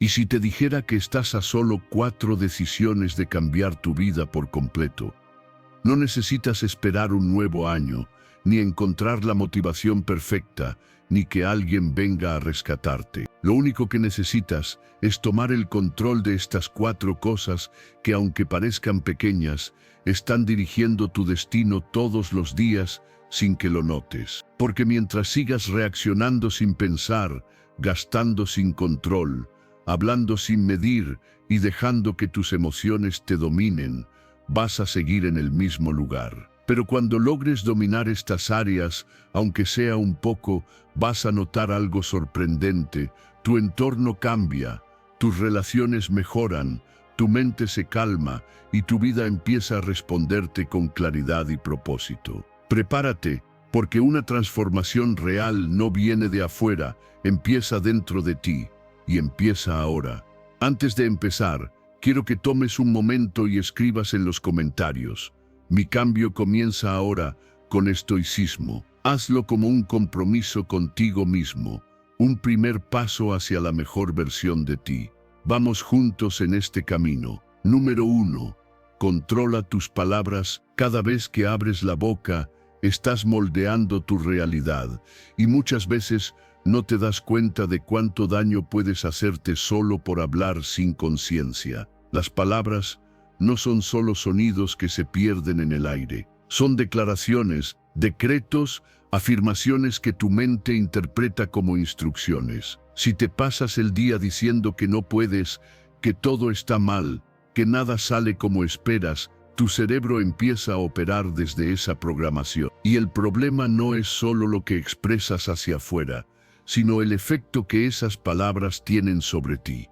Y si te dijera que estás a solo 4 decisiones de cambiar tu vida por completo, no necesitas esperar un nuevo año, ni encontrar la motivación perfecta, ni que alguien venga a rescatarte. Lo único que necesitas es tomar el control de estas 4 cosas que, aunque parezcan pequeñas, están dirigiendo tu destino todos los días sin que lo notes. Porque mientras sigas reaccionando sin pensar, gastando sin control, hablando sin medir y dejando que tus emociones te dominen, vas a seguir en el mismo lugar. Pero cuando logres dominar estas áreas, aunque sea un poco, vas a notar algo sorprendente. Tu entorno cambia, tus relaciones mejoran, tu mente se calma y tu vida empieza a responderte con claridad y propósito. Prepárate, porque una transformación real no viene de afuera, empieza dentro de ti, y empieza ahora. Antes de empezar, quiero que tomes un momento y escribas en los comentarios: mi cambio comienza ahora, con estoicismo. Hazlo como un compromiso contigo mismo, un primer paso hacia la mejor versión de ti. Vamos juntos en este camino. Número 1. Controla tus palabras. Cada vez que abres la boca, estás moldeando tu realidad, y muchas veces no te das cuenta de cuánto daño puedes hacerte solo por hablar sin conciencia. Las palabras no son solo sonidos que se pierden en el aire. Son declaraciones, decretos, afirmaciones que tu mente interpreta como instrucciones. Si te pasas el día diciendo que no puedes, que todo está mal, que nada sale como esperas, tu cerebro empieza a operar desde esa programación. Y el problema no es solo lo que expresas hacia afuera, sino el efecto que esas palabras tienen sobre ti.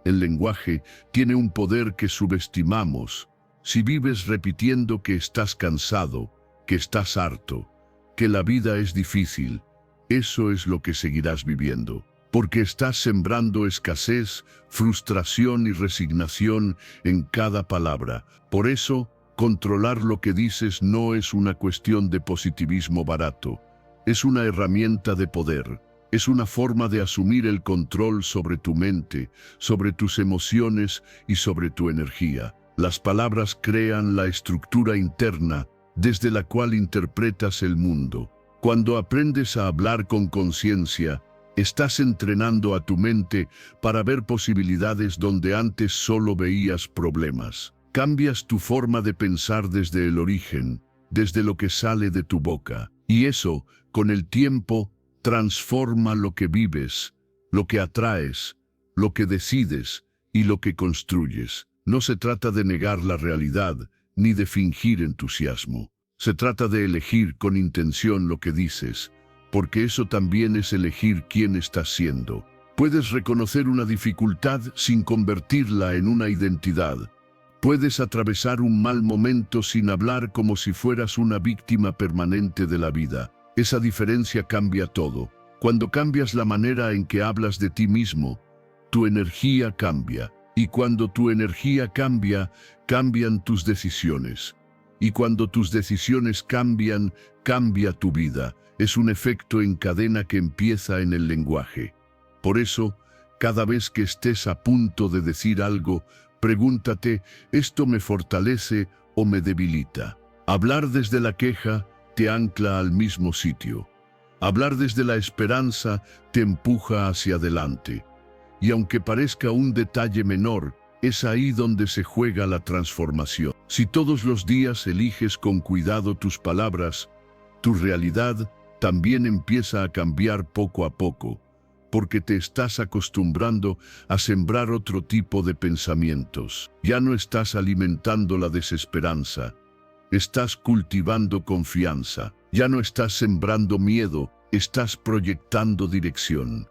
El lenguaje tiene un poder que subestimamos. Si vives repitiendo que estás cansado, que estás harto, que la vida es difícil, eso es lo que seguirás viviendo. Porque estás sembrando escasez, frustración y resignación en cada palabra. Por eso, controlar lo que dices no es una cuestión de positivismo barato. Es una herramienta de poder. Es una forma de asumir el control sobre tu mente, sobre tus emociones y sobre tu energía. Las palabras crean la estructura interna desde la cual interpretas el mundo. Cuando aprendes a hablar con conciencia, estás entrenando a tu mente para ver posibilidades donde antes solo veías problemas. Cambias tu forma de pensar desde el origen, desde lo que sale de tu boca. Y eso, con el tiempo, transforma lo que vives, lo que atraes, lo que decides y lo que construyes. No se trata de negar la realidad ni de fingir entusiasmo. Se trata de elegir con intención lo que dices, porque eso también es elegir quién estás siendo. Puedes reconocer una dificultad sin convertirla en una identidad. Puedes atravesar un mal momento sin hablar como si fueras una víctima permanente de la vida. Esa diferencia cambia todo. Cuando cambias la manera en que hablas de ti mismo, tu energía cambia. Y cuando tu energía cambia, cambian tus decisiones. Y cuando tus decisiones cambian, cambia tu vida. Es un efecto en cadena que empieza en el lenguaje. Por eso, cada vez que estés a punto de decir algo, pregúntate: ¿esto me fortalece o me debilita? Hablar desde la queja te ancla al mismo sitio. Hablar desde la esperanza te empuja hacia adelante. Y aunque parezca un detalle menor, es ahí donde se juega la transformación. Si todos los días eliges con cuidado tus palabras, tu realidad también empieza a cambiar poco a poco, porque te estás acostumbrando a sembrar otro tipo de pensamientos. Ya no estás alimentando la desesperanza, estás cultivando confianza. Ya no estás sembrando miedo, estás proyectando dirección.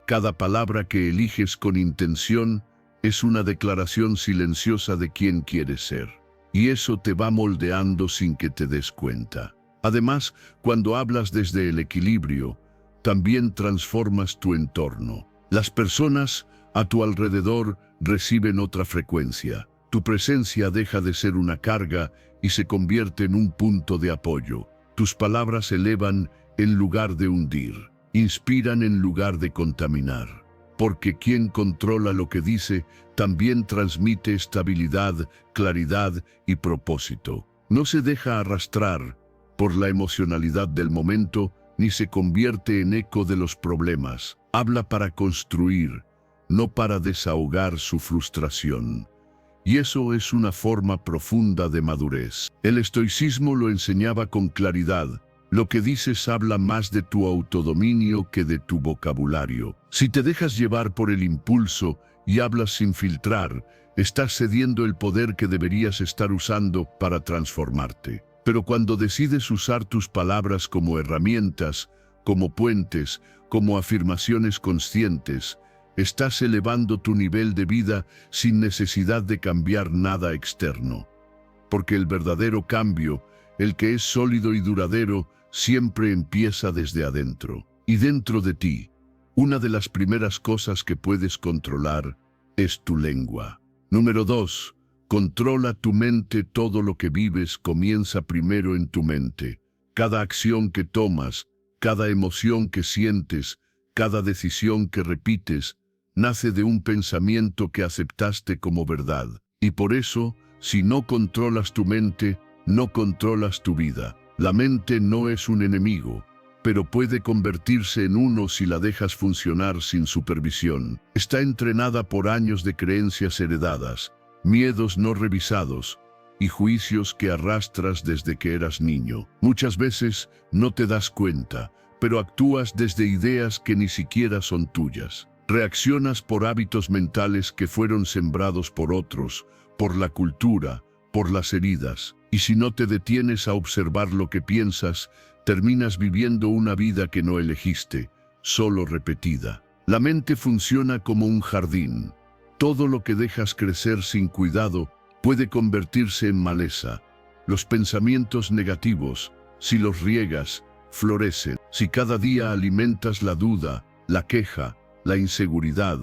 Cada palabra que eliges con intención es una declaración silenciosa de quién quieres ser. Y eso te va moldeando sin que te des cuenta. Además, cuando hablas desde el equilibrio, también transformas tu entorno. Las personas a tu alrededor reciben otra frecuencia. Tu presencia deja de ser una carga y se convierte en un punto de apoyo. Tus palabras elevan en lugar de hundir, inspiran en lugar de contaminar. porque quien controla lo que dice también transmite estabilidad, claridad y propósito. No se deja arrastrar por la emocionalidad del momento ni se convierte en eco de los problemas. Habla para construir, no para desahogar su frustración. Y eso es una forma profunda de madurez. El estoicismo lo enseñaba con claridad. Lo que dices habla más de tu autodominio que de tu vocabulario. Si te dejas llevar por el impulso y hablas sin filtrar, estás cediendo el poder que deberías estar usando para transformarte. Pero cuando decides usar tus palabras como herramientas, como puentes, como afirmaciones conscientes, estás elevando tu nivel de vida sin necesidad de cambiar nada externo. Porque el verdadero cambio, el que es sólido y duradero, siempre empieza desde adentro. Y dentro de ti, una de las primeras cosas que puedes controlar es tu lengua. Número 2. Controla tu mente. Todo lo que vives comienza primero en tu mente. Cada acción que tomas, cada emoción que sientes, cada decisión que repites, nace de un pensamiento que aceptaste como verdad. Y por eso, si no controlas tu mente, no controlas tu vida. La mente no es un enemigo, pero puede convertirse en uno si la dejas funcionar sin supervisión. Está entrenada por años de creencias heredadas, miedos no revisados y juicios que arrastras desde que eras niño. Muchas veces no te das cuenta, pero actúas desde ideas que ni siquiera son tuyas. Reaccionas por hábitos mentales que fueron sembrados por otros, por la cultura, por las heridas. Y si no te detienes a observar lo que piensas, terminas viviendo una vida que no elegiste, solo repetida. La mente funciona como un jardín. Todo lo que dejas crecer sin cuidado puede convertirse en maleza. Los pensamientos negativos, si los riegas, florecen. Si cada día alimentas la duda, la queja, la inseguridad,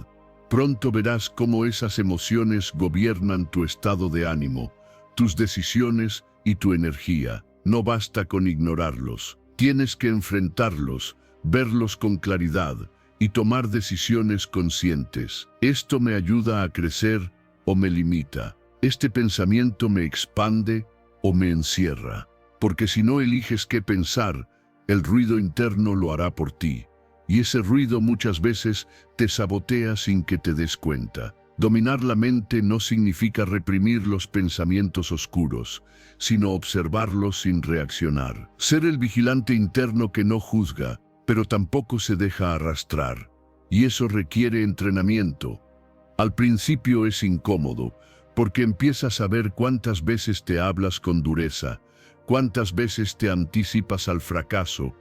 pronto verás cómo esas emociones gobiernan tu estado de ánimo, tus decisiones y tu energía. No basta con ignorarlos. Tienes que enfrentarlos, verlos con claridad y tomar decisiones conscientes. Esto me ayuda a crecer o me limita. Este pensamiento me expande o me encierra. Porque si no eliges qué pensar, el ruido interno lo hará por ti. Y ese ruido muchas veces te sabotea sin que te des cuenta. Dominar la mente no significa reprimir los pensamientos oscuros, sino observarlos sin reaccionar. Ser el vigilante interno que no juzga, pero tampoco se deja arrastrar. Y eso requiere entrenamiento. Al principio es incómodo, porque empiezas a ver cuántas veces te hablas con dureza, cuántas veces te anticipas al fracaso,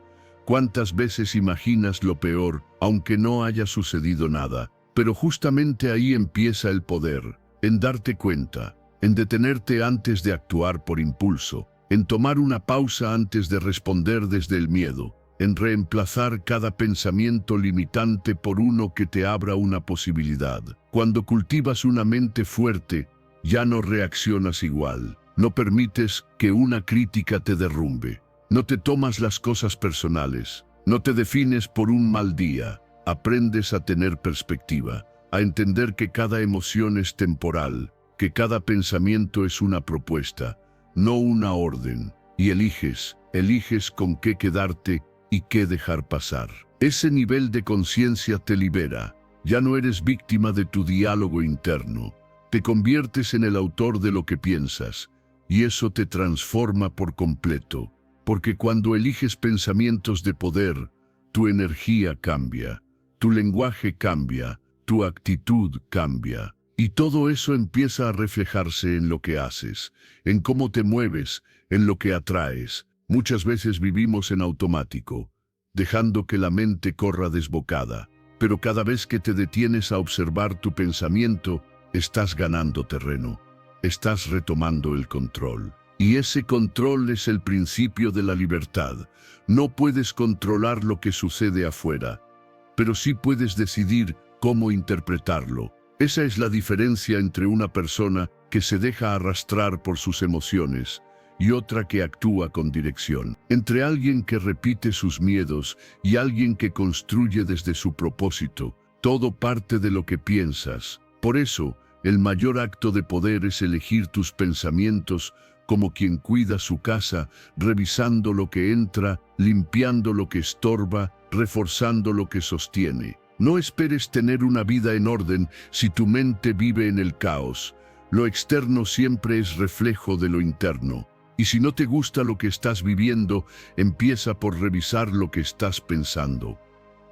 cuántas veces imaginas lo peor, aunque no haya sucedido nada. Pero justamente ahí empieza el poder, en darte cuenta, en detenerte antes de actuar por impulso, en tomar una pausa antes de responder desde el miedo, en reemplazar cada pensamiento limitante por uno que te abra una posibilidad. Cuando cultivas una mente fuerte, ya no reaccionas igual. No permites que una crítica te derrumbe. No te tomas las cosas personales. No te defines por un mal día. Aprendes a tener perspectiva, a entender que cada emoción es temporal, que cada pensamiento es una propuesta, no una orden, y eliges con qué quedarte y qué dejar pasar. Ese nivel de conciencia te libera. Ya no eres víctima de tu diálogo interno. Te conviertes en el autor de lo que piensas, y eso te transforma por completo, porque cuando eliges pensamientos de poder, tu energía cambia. Tu lenguaje cambia, tu actitud cambia, y todo eso empieza a reflejarse en lo que haces, en cómo te mueves, en lo que atraes. Muchas veces vivimos en automático, dejando que la mente corra desbocada, pero cada vez que te detienes a observar tu pensamiento, estás ganando terreno, estás retomando el control. Y ese control es el principio de la libertad. No puedes controlar lo que sucede afuera, pero sí puedes decidir cómo interpretarlo. Esa es la diferencia entre una persona que se deja arrastrar por sus emociones y otra que actúa con dirección. Entre alguien que repite sus miedos y alguien que construye desde su propósito, Todo parte de lo que piensas. Por eso, el mayor acto de poder es elegir tus pensamientos como quien cuida su casa, revisando lo que entra, limpiando lo que estorba, reforzando lo que sostiene. No esperes tener una vida en orden si tu mente vive en el caos. Lo externo siempre es reflejo de lo interno. Y si no te gusta lo que estás viviendo, empieza por revisar lo que estás pensando.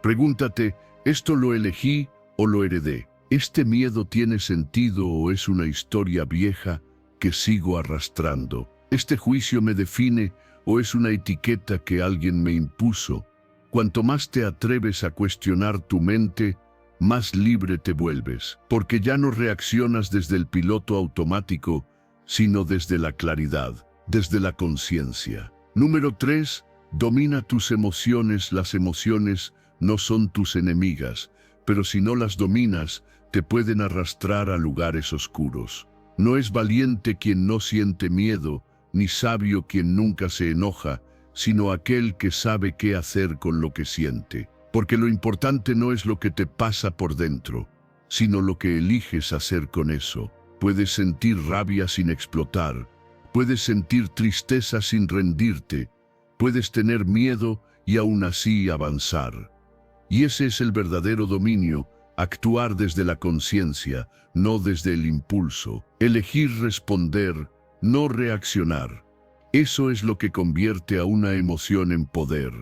Pregúntate, ¿esto lo elegí o lo heredé? ¿Este miedo tiene sentido o es una historia vieja que sigo arrastrando? ¿Este juicio me define o es una etiqueta que alguien me impuso? Cuanto más te atreves a cuestionar tu mente, más libre te vuelves, porque ya no reaccionas desde el piloto automático, sino desde la claridad, desde la conciencia. Número 3. Domina tus emociones. Las emociones no son tus enemigas, pero si no las dominas, te pueden arrastrar a lugares oscuros. No es valiente quien no siente miedo, ni sabio quien nunca se enoja, sino aquel que sabe qué hacer con lo que siente. Porque lo importante no es lo que te pasa por dentro, sino lo que eliges hacer con eso. Puedes sentir rabia sin explotar, puedes sentir tristeza sin rendirte, puedes tener miedo y aún así avanzar. Y ese es el verdadero dominio, actuar desde la conciencia, no desde el impulso. Elegir responder, no reaccionar. Eso es lo que convierte a una emoción en poder,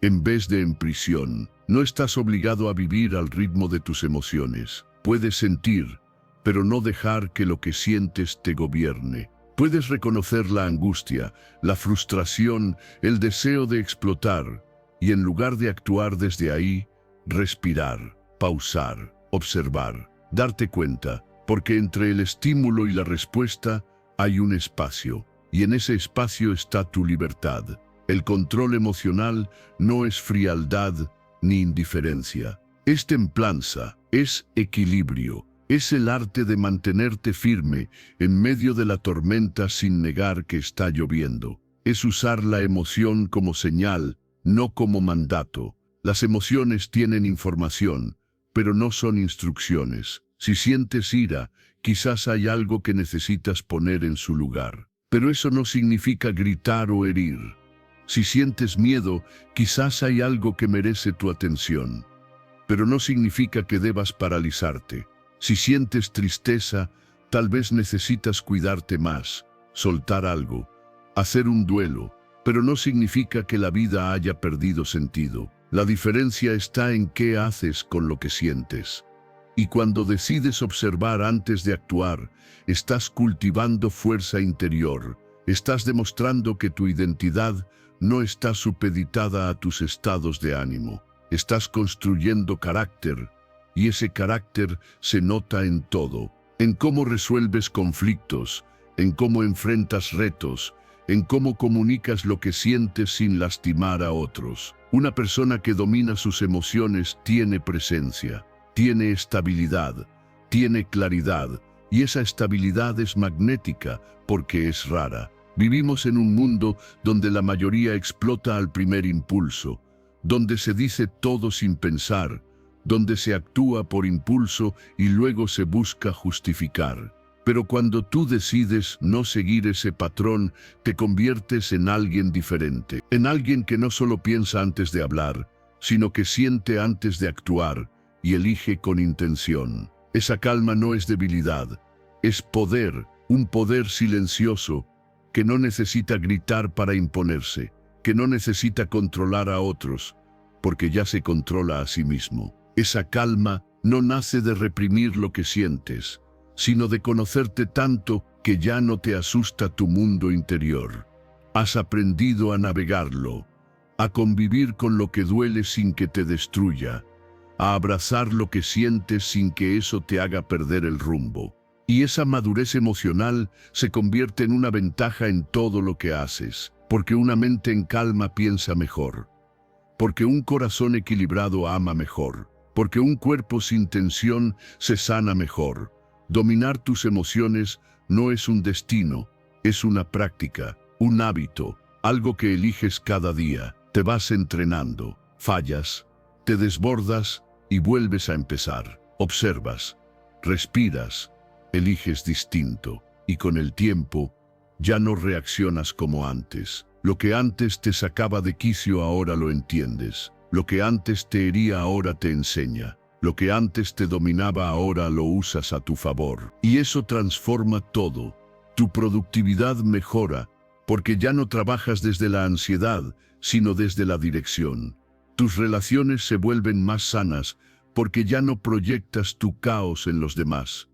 en vez de en prisión. No estás obligado a vivir al ritmo de tus emociones. Puedes sentir, pero no dejar que lo que sientes te gobierne. Puedes reconocer la angustia, la frustración, el deseo de explotar, y en lugar de actuar desde ahí, respirar, pausar, observar, darte cuenta, porque entre el estímulo y la respuesta hay un espacio, y en ese espacio está tu libertad. El control emocional no es frialdad ni indiferencia, es templanza, es equilibrio, es el arte de mantenerte firme en medio de la tormenta sin negar que está lloviendo. Es usar la emoción como señal, no como mandato. Las emociones tienen información, pero no son instrucciones. Si sientes ira, quizás hay algo que necesitas poner en su lugar. Pero eso no significa gritar o herir. Si sientes miedo, quizás hay algo que merece tu atención. Pero no significa que debas paralizarte. Si sientes tristeza, tal vez necesitas cuidarte más, soltar algo, hacer un duelo, pero no significa que la vida haya perdido sentido. La diferencia está en qué haces con lo que sientes. Y cuando decides observar antes de actuar, estás cultivando fuerza interior. Estás demostrando que tu identidad no está supeditada a tus estados de ánimo. Estás construyendo carácter, y ese carácter se nota en todo. En cómo resuelves conflictos, en cómo enfrentas retos, en cómo comunicas lo que sientes sin lastimar a otros. Una persona que domina sus emociones tiene presencia, tiene estabilidad, tiene claridad, y esa estabilidad es magnética porque es rara. Vivimos en un mundo donde la mayoría explota al primer impulso, donde se dice todo sin pensar, donde se actúa por impulso y luego se busca justificar. Pero cuando tú decides no seguir ese patrón, te conviertes en alguien diferente, en alguien que no solo piensa antes de hablar, sino que siente antes de actuar y elige con intención. Esa calma no es debilidad, es poder, un poder silencioso que no necesita gritar para imponerse, que no necesita controlar a otros, porque ya se controla a sí mismo. Esa calma no nace de reprimir lo que sientes, sino de conocerte tanto que ya no te asusta tu mundo interior. Has aprendido a navegarlo, a convivir con lo que duele sin que te destruya, a abrazar lo que sientes sin que eso te haga perder el rumbo. Y esa madurez emocional se convierte en una ventaja en todo lo que haces, porque una mente en calma piensa mejor, porque un corazón equilibrado ama mejor, porque un cuerpo sin tensión se sana mejor. Dominar tus emociones no es un destino, es una práctica, un hábito, algo que eliges cada día. Te vas entrenando, fallas, te desbordas y vuelves a empezar. Observas, respiras, eliges distinto, y con el tiempo ya no reaccionas como antes. Lo que antes te sacaba de quicio ahora lo entiendes. Lo que antes te hería ahora te enseña. Lo que antes te dominaba ahora lo usas a tu favor. Y eso transforma todo. Tu productividad mejora, porque ya no trabajas desde la ansiedad, sino desde la dirección. Tus relaciones se vuelven más sanas, porque ya no proyectas tu caos en los demás.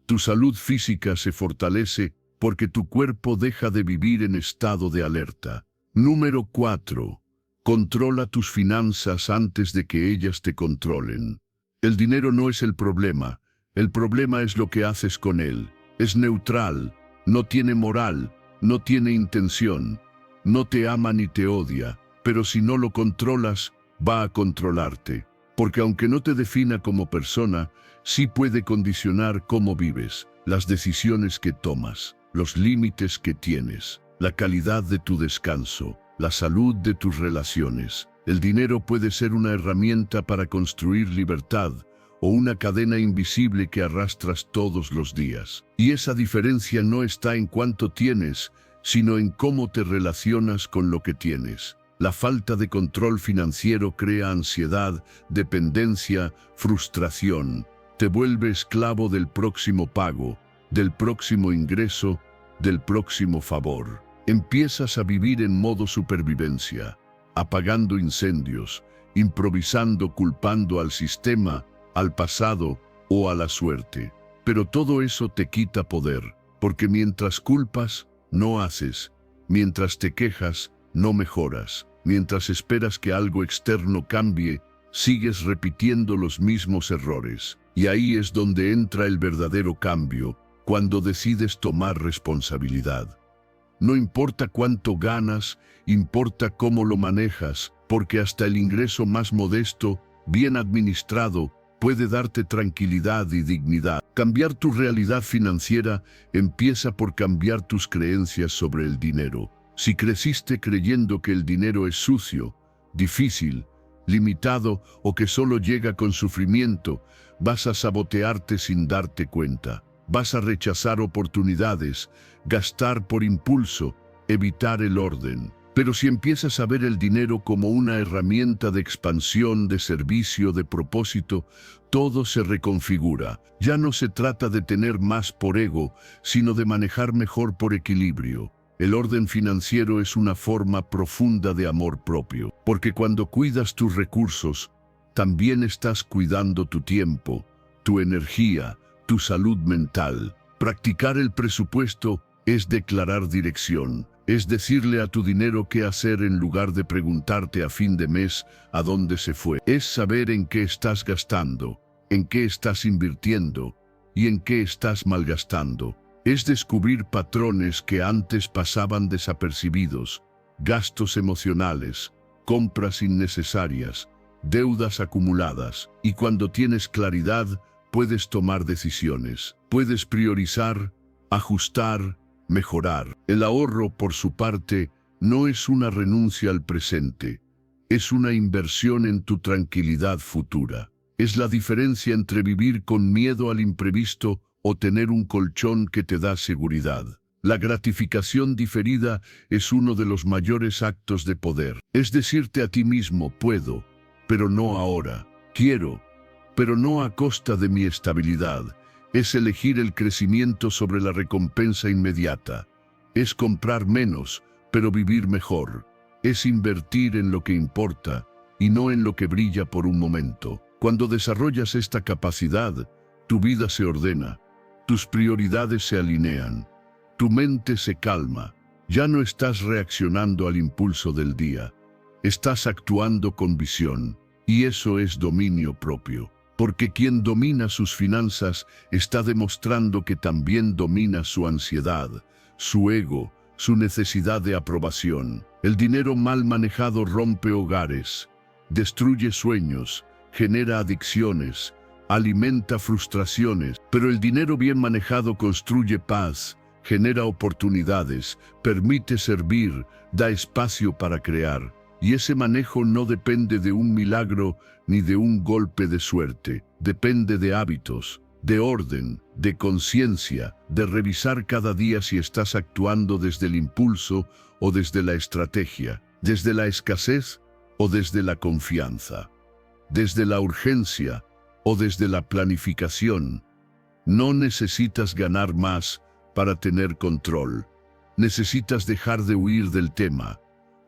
Tu salud física se fortalece, porque tu cuerpo deja de vivir en estado de alerta. Número 4. Controla tus finanzas antes de que ellas te controlen. El dinero no es el problema es lo que haces con él. Es neutral, no tiene moral, no tiene intención, no te ama ni te odia, pero si no lo controlas, va a controlarte. Porque aunque no te defina como persona, sí puede condicionar cómo vives, las decisiones que tomas, los límites que tienes, la calidad de tu descanso, la salud de tus relaciones. El dinero puede ser una herramienta para construir libertad o una cadena invisible que arrastras todos los días. Y esa diferencia no está en cuánto tienes, sino en cómo te relacionas con lo que tienes. La falta de control financiero crea ansiedad, dependencia, frustración. Te vuelve esclavo del próximo pago, del próximo ingreso, del próximo favor. Empiezas a vivir en modo supervivencia, apagando incendios, improvisando, culpando al sistema, al pasado o a la suerte. Pero todo eso te quita poder, porque mientras culpas, no haces. Mientras te quejas, no mejoras. Mientras esperas que algo externo cambie, sigues repitiendo los mismos errores. Y ahí es donde entra el verdadero cambio, cuando decides tomar responsabilidad. No importa cuánto ganas, importa cómo lo manejas, porque hasta el ingreso más modesto, bien administrado, puede darte tranquilidad y dignidad. Cambiar tu realidad financiera empieza por cambiar tus creencias sobre el dinero. Si creciste creyendo que el dinero es sucio, difícil, limitado o que solo llega con sufrimiento, vas a sabotearte sin darte cuenta. Vas a rechazar oportunidades, gastar por impulso, evitar el orden. Pero si empiezas a ver el dinero como una herramienta de expansión, de servicio, de propósito, todo se reconfigura. Ya no se trata de tener más por ego, sino de manejar mejor por equilibrio. El orden financiero es una forma profunda de amor propio, porque cuando cuidas tus recursos, también estás cuidando tu tiempo, tu energía, tu salud mental. Practicar el presupuesto es declarar dirección, es decirle a tu dinero qué hacer en lugar de preguntarte a fin de mes a dónde se fue. Es saber en qué estás gastando, en qué estás invirtiendo y en qué estás malgastando. Es descubrir patrones que antes pasaban desapercibidos, gastos emocionales, compras innecesarias, deudas acumuladas. Y cuando tienes claridad, puedes tomar decisiones. Puedes priorizar, ajustar, mejorar. El ahorro, por su parte, no es una renuncia al presente, es una inversión en tu tranquilidad futura. Es la diferencia entre vivir con miedo al imprevisto o tener un colchón que te da seguridad. La gratificación diferida es uno de los mayores actos de poder. Es decirte a ti mismo, puedo, pero no ahora. Quiero, pero no a costa de mi estabilidad. Es elegir el crecimiento sobre la recompensa inmediata. Es comprar menos, pero vivir mejor. Es invertir en lo que importa y no en lo que brilla por un momento. Cuando desarrollas esta capacidad, tu vida se ordena, tus prioridades se alinean, tu mente se calma. Ya no estás reaccionando al impulso del día, estás actuando con visión, y eso es dominio propio. Porque quien domina sus finanzas está demostrando que también domina su ansiedad, su ego, su necesidad de aprobación. El dinero mal manejado rompe hogares, destruye sueños, genera adicciones, alimenta frustraciones. Pero el dinero bien manejado construye paz, genera oportunidades, permite servir, da espacio para crear. Y ese manejo no depende de un milagro ni de un golpe de suerte. Depende de hábitos, de orden, de conciencia, de revisar cada día si estás actuando desde el impulso o desde la estrategia, desde la escasez o desde la confianza, desde la urgencia o desde la planificación. No necesitas ganar más para tener control. Necesitas dejar de huir del tema,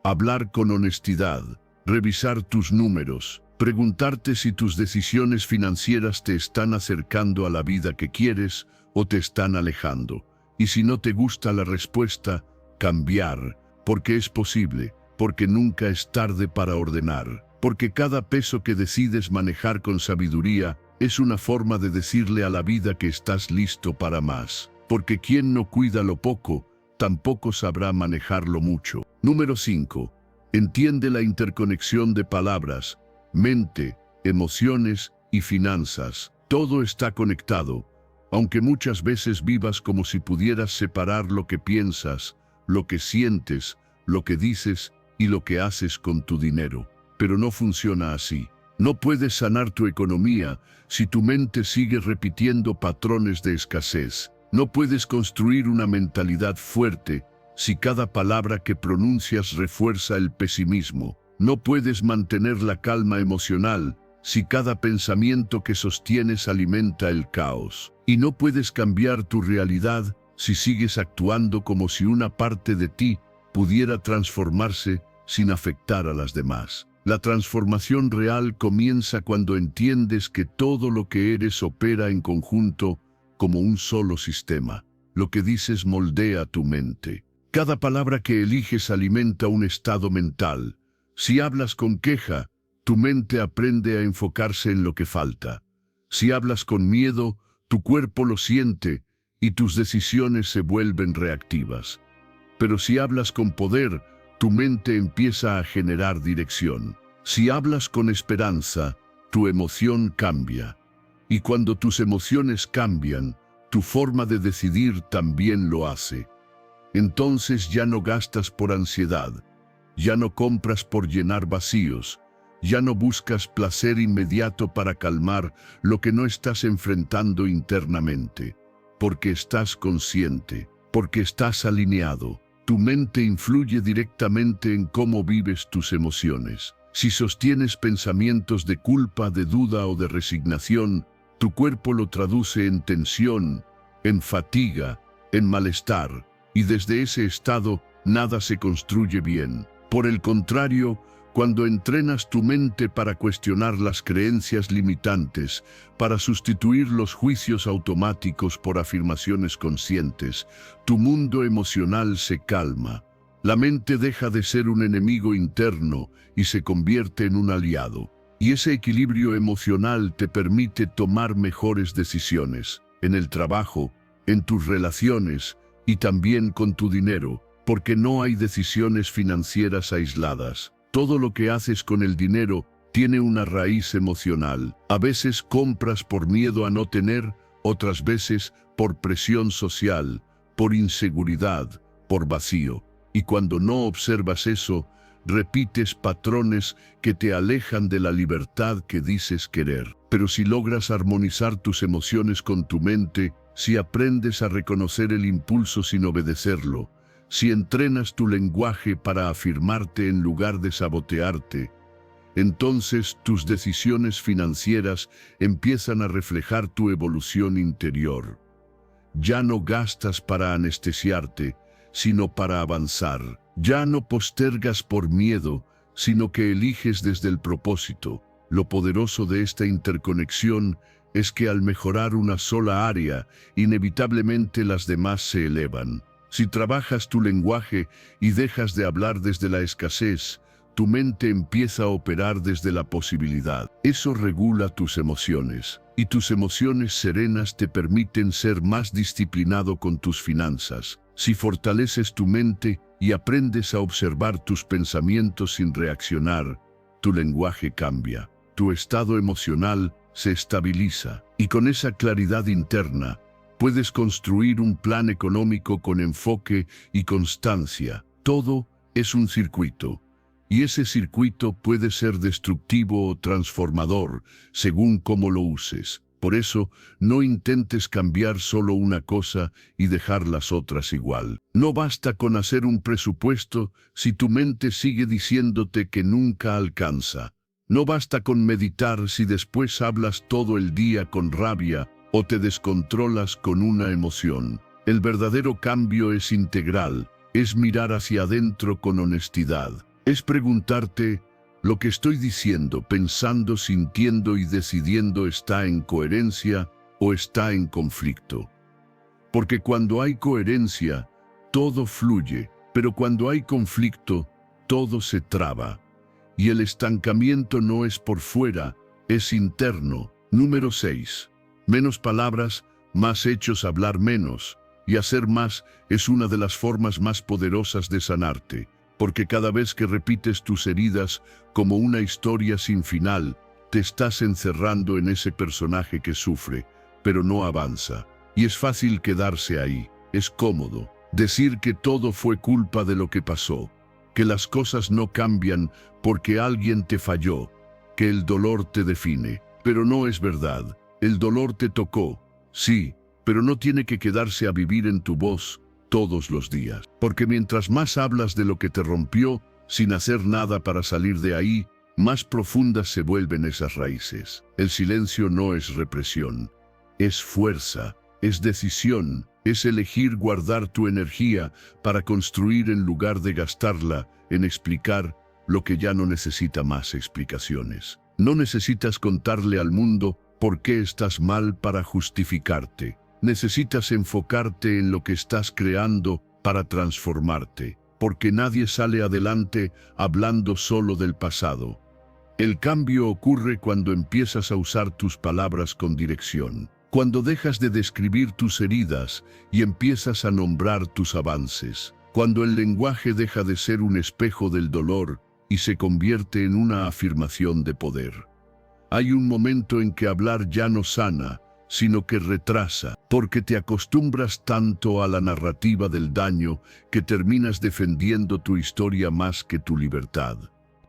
hablar con honestidad, revisar tus números, preguntarte si tus decisiones financieras te están acercando a la vida que quieres o te están alejando. Y si no te gusta la respuesta, cambiar, porque es posible, porque nunca es tarde para ordenar, porque cada peso que decides manejar con sabiduría es una forma de decirle a la vida que estás listo para más, porque quien no cuida lo poco, tampoco sabrá manejarlo mucho. Número 5. Entiende la interconexión de palabras, mente, emociones y finanzas. Todo está conectado, aunque muchas veces vivas como si pudieras separar lo que piensas, lo que sientes, lo que dices y lo que haces con tu dinero. Pero no funciona así. No puedes sanar tu economía si tu mente sigue repitiendo patrones de escasez. No puedes construir una mentalidad fuerte si cada palabra que pronuncias refuerza el pesimismo. No puedes mantener la calma emocional si cada pensamiento que sostienes alimenta el caos. Y no puedes cambiar tu realidad si sigues actuando como si una parte de ti pudiera transformarse sin afectar a las demás. La transformación real comienza cuando entiendes que todo lo que eres opera en conjunto como un solo sistema. Lo que dices moldea tu mente. Cada palabra que eliges alimenta un estado mental. Si hablas con queja, tu mente aprende a enfocarse en lo que falta. Si hablas con miedo, tu cuerpo lo siente y tus decisiones se vuelven reactivas. Pero si hablas con poder, tu mente empieza a generar dirección. Si hablas con esperanza, tu emoción cambia. Y cuando tus emociones cambian, tu forma de decidir también lo hace. Entonces ya no gastas por ansiedad, ya no compras por llenar vacíos, ya no buscas placer inmediato para calmar lo que no estás enfrentando internamente. Porque estás consciente, porque estás alineado. Tu mente influye directamente en cómo vives tus emociones. Si sostienes pensamientos de culpa, de duda o de resignación, tu cuerpo lo traduce en tensión, en fatiga, en malestar, y desde ese estado nada se construye bien. Por el contrario, cuando entrenas tu mente para cuestionar las creencias limitantes, para sustituir los juicios automáticos por afirmaciones conscientes, tu mundo emocional se calma. La mente deja de ser un enemigo interno y se convierte en un aliado. Y ese equilibrio emocional te permite tomar mejores decisiones, en el trabajo, en tus relaciones y también con tu dinero, porque no hay decisiones financieras aisladas. Todo lo que haces con el dinero tiene una raíz emocional. A veces compras por miedo a no tener, otras veces por presión social, por inseguridad, por vacío. Y cuando no observas eso, repites patrones que te alejan de la libertad que dices querer. Pero si logras armonizar tus emociones con tu mente, si aprendes a reconocer el impulso sin obedecerlo, si entrenas tu lenguaje para afirmarte en lugar de sabotearte, entonces tus decisiones financieras empiezan a reflejar tu evolución interior. Ya no gastas para anestesiarte, sino para avanzar. Ya no postergas por miedo, sino que eliges desde el propósito. Lo poderoso de esta interconexión es que al mejorar una sola área, inevitablemente las demás se elevan. Si trabajas tu lenguaje y dejas de hablar desde la escasez, tu mente empieza a operar desde la posibilidad. Eso regula tus emociones, y tus emociones serenas te permiten ser más disciplinado con tus finanzas. Si fortaleces tu mente y aprendes a observar tus pensamientos sin reaccionar, tu lenguaje cambia, tu estado emocional se estabiliza, y con esa claridad interna, puedes construir un plan económico con enfoque y constancia. Todo es un circuito, Y ese circuito puede ser destructivo o transformador, según cómo lo uses. Por eso, no intentes cambiar solo una cosa y dejar las otras igual. No basta con hacer un presupuesto si tu mente sigue diciéndote que nunca alcanza. No basta con meditar si después hablas todo el día con rabia o te descontrolas con una emoción. El verdadero cambio es integral, es mirar hacia adentro con honestidad. Es preguntarte, ¿lo que estoy diciendo, pensando, sintiendo y decidiendo está en coherencia o está en conflicto? Porque cuando hay coherencia, todo fluye, pero cuando hay conflicto, todo se traba. Y el estancamiento no es por fuera, es interno. Número 6. Menos palabras, más hechos, hablar menos. Y hacer más es una de las formas más poderosas de sanarte. Porque cada vez que repites tus heridas como una historia sin final, te estás encerrando en ese personaje que sufre, pero no avanza. Y es fácil quedarse ahí, es cómodo. Decir que todo fue culpa de lo que pasó, que las cosas no cambian porque alguien te falló, que el dolor te define. Pero no es verdad, el dolor te tocó, sí, pero no tiene que quedarse a vivir en tu voz todos los días. Porque mientras más hablas de lo que te rompió, sin hacer nada para salir de ahí, más profundas se vuelven esas raíces. El silencio no es represión, es fuerza, es decisión, es elegir guardar tu energía para construir en lugar de gastarla en explicar lo que ya no necesita más explicaciones. No necesitas contarle al mundo por qué estás mal para justificarte. Necesitas enfocarte en lo que estás creando para transformarte, porque nadie sale adelante hablando solo del pasado. El cambio ocurre cuando empiezas a usar tus palabras con dirección, cuando dejas de describir tus heridas y empiezas a nombrar tus avances, cuando el lenguaje deja de ser un espejo del dolor y se convierte en una afirmación de poder. Hay un momento en que hablar ya no sana, sino que retrasa, porque te acostumbras tanto a la narrativa del daño que terminas defendiendo tu historia más que tu libertad.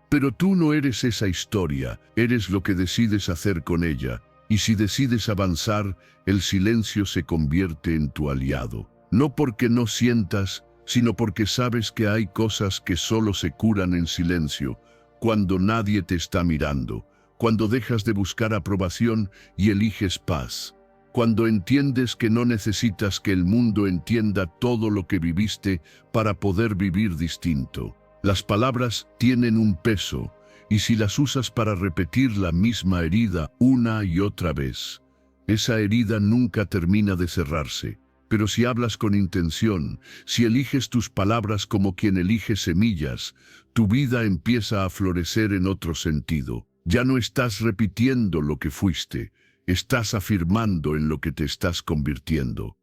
Pero tú no eres esa historia, eres lo que decides hacer con ella, y si decides avanzar, el silencio se convierte en tu aliado. No porque no sientas, sino porque sabes que hay cosas que solo se curan en silencio, cuando nadie te está mirando, cuando dejas de buscar aprobación y eliges paz, cuando entiendes que no necesitas que el mundo entienda todo lo que viviste para poder vivir distinto. Las palabras tienen un peso, y si las usas para repetir la misma herida una y otra vez, esa herida nunca termina de cerrarse. Pero si hablas con intención, si eliges tus palabras como quien elige semillas, tu vida empieza a florecer en otro sentido. Ya no estás repitiendo lo que fuiste, estás afirmando en lo que te estás convirtiendo.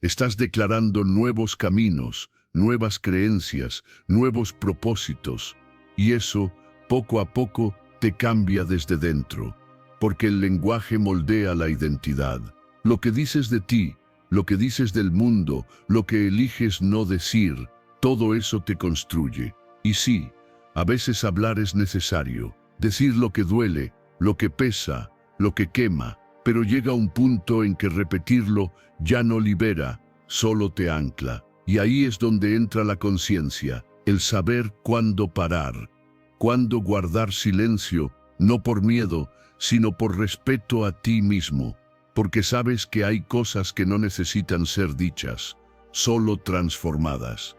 Estás declarando nuevos caminos, nuevas creencias, nuevos propósitos, y eso, poco a poco, te cambia desde dentro, porque el lenguaje moldea la identidad. Lo que dices de ti, lo que dices del mundo, lo que eliges no decir, todo eso te construye. Y sí, a veces hablar es necesario, decir lo que duele, lo que pesa, lo que quema, pero llega un punto en que repetirlo ya no libera, solo te ancla. Y ahí es donde entra la conciencia, el saber cuándo parar, cuándo guardar silencio, no por miedo, sino por respeto a ti mismo, porque sabes que hay cosas que no necesitan ser dichas, solo transformadas.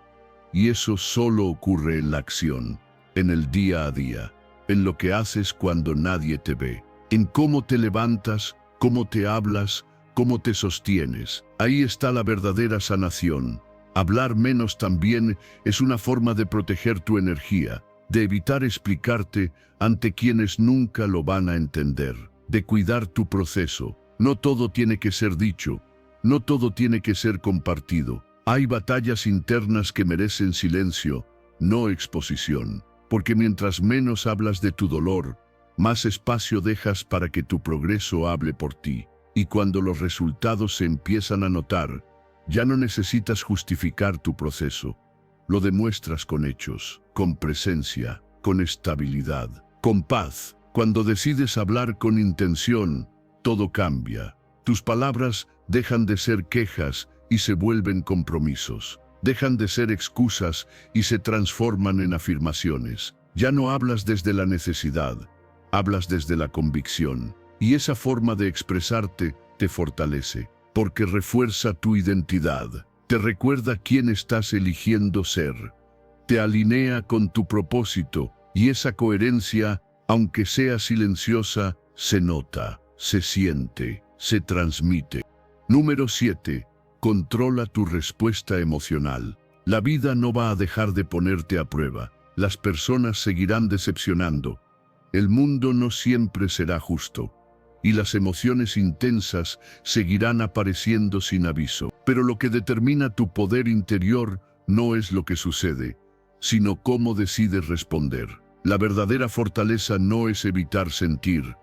Y eso solo ocurre en la acción, en el día a día, en lo que haces cuando nadie te ve, en cómo te levantas, cómo te hablas, cómo te sostienes. Ahí está la verdadera sanación. Hablar menos también es una forma de proteger tu energía, de evitar explicarte ante quienes nunca lo van a entender, de cuidar tu proceso. No todo tiene que ser dicho, no todo tiene que ser compartido. Hay batallas internas que merecen silencio, no exposición, porque mientras menos hablas de tu dolor, más espacio dejas para que tu progreso hable por ti. Y cuando los resultados se empiezan a notar, ya no necesitas justificar tu proceso. Lo demuestras con hechos, con presencia, con estabilidad, con paz. Cuando decides hablar con intención, todo cambia. Tus palabras dejan de ser quejas y se vuelven compromisos. Dejan de ser excusas y se transforman en afirmaciones. Ya no hablas desde la necesidad, hablas desde la convicción. Y esa forma de expresarte te fortalece, porque refuerza tu identidad. Te recuerda quién estás eligiendo ser. Te alinea con tu propósito y esa coherencia, aunque sea silenciosa, se nota, se siente, se transmite. Número 7. Controla tu respuesta emocional. La vida no va a dejar de ponerte a prueba. Las personas seguirán decepcionando. El mundo no siempre será justo. Y las emociones intensas seguirán apareciendo sin aviso. Pero lo que determina tu poder interior no es lo que sucede, sino cómo decides responder. La verdadera fortaleza no es evitar sentir,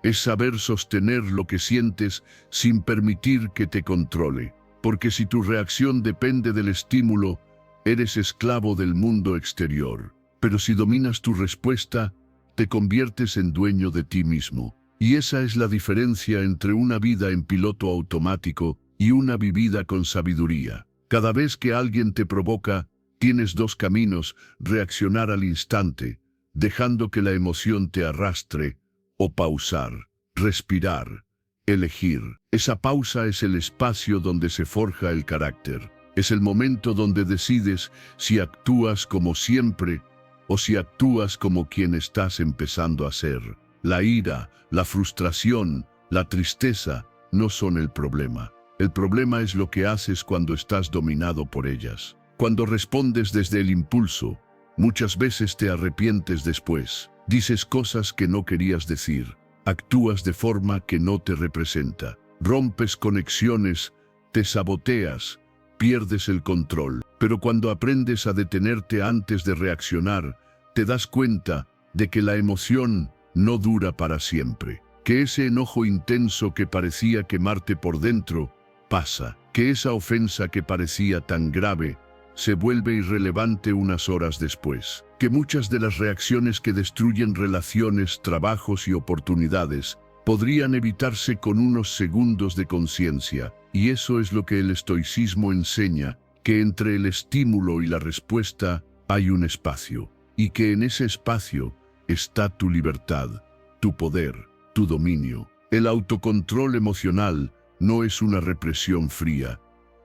es saber sostener lo que sientes sin permitir que te controle. Porque si tu reacción depende del estímulo, eres esclavo del mundo exterior. Pero si dominas tu respuesta, te conviertes en dueño de ti mismo. Y esa es la diferencia entre una vida en piloto automático y una vivida con sabiduría. Cada vez que alguien te provoca, tienes dos caminos: reaccionar al instante, dejando que la emoción te arrastre, o pausar, respirar, elegir. Esa pausa es el espacio donde se forja el carácter. Es el momento donde decides si actúas como siempre o si actúas como quien estás empezando a ser. La ira, la frustración, la tristeza no son el problema. El problema es lo que haces cuando estás dominado por ellas. Cuando respondes desde el impulso, muchas veces te arrepientes después. Dices cosas que no querías decir. Actúas de forma que no te representa. Rompes conexiones, te saboteas, pierdes el control. Pero cuando aprendes a detenerte antes de reaccionar, te das cuenta de que la emoción no dura para siempre. Que ese enojo intenso que parecía quemarte por dentro, pasa. Que esa ofensa que parecía tan grave, se vuelve irrelevante unas horas después. Que muchas de las reacciones que destruyen relaciones, trabajos y oportunidades podrían evitarse con unos segundos de conciencia. Y eso es lo que el estoicismo enseña, que entre el estímulo y la respuesta hay un espacio. Y que en ese espacio está tu libertad, tu poder, tu dominio. El autocontrol emocional no es una represión fría,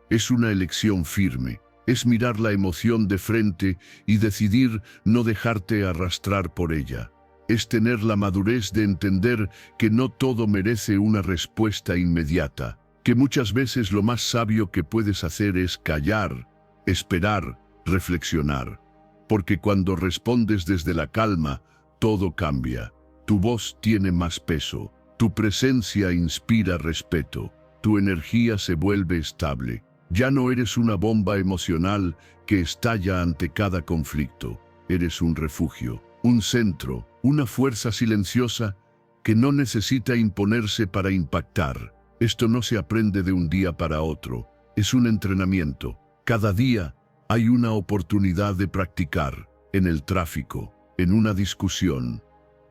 es una elección firme. Es mirar la emoción de frente y decidir no dejarte arrastrar por ella. Es tener la madurez de entender que no todo merece una respuesta inmediata, que muchas veces lo más sabio que puedes hacer es callar, esperar, reflexionar. Porque cuando respondes desde la calma, todo cambia. Tu voz tiene más peso, tu presencia inspira respeto, tu energía se vuelve estable. Ya no eres una bomba emocional que estalla ante cada conflicto. Eres un refugio, un centro, una fuerza silenciosa que no necesita imponerse para impactar. Esto no se aprende de un día para otro, es un entrenamiento. Cada día hay una oportunidad de practicar, en el tráfico, en una discusión,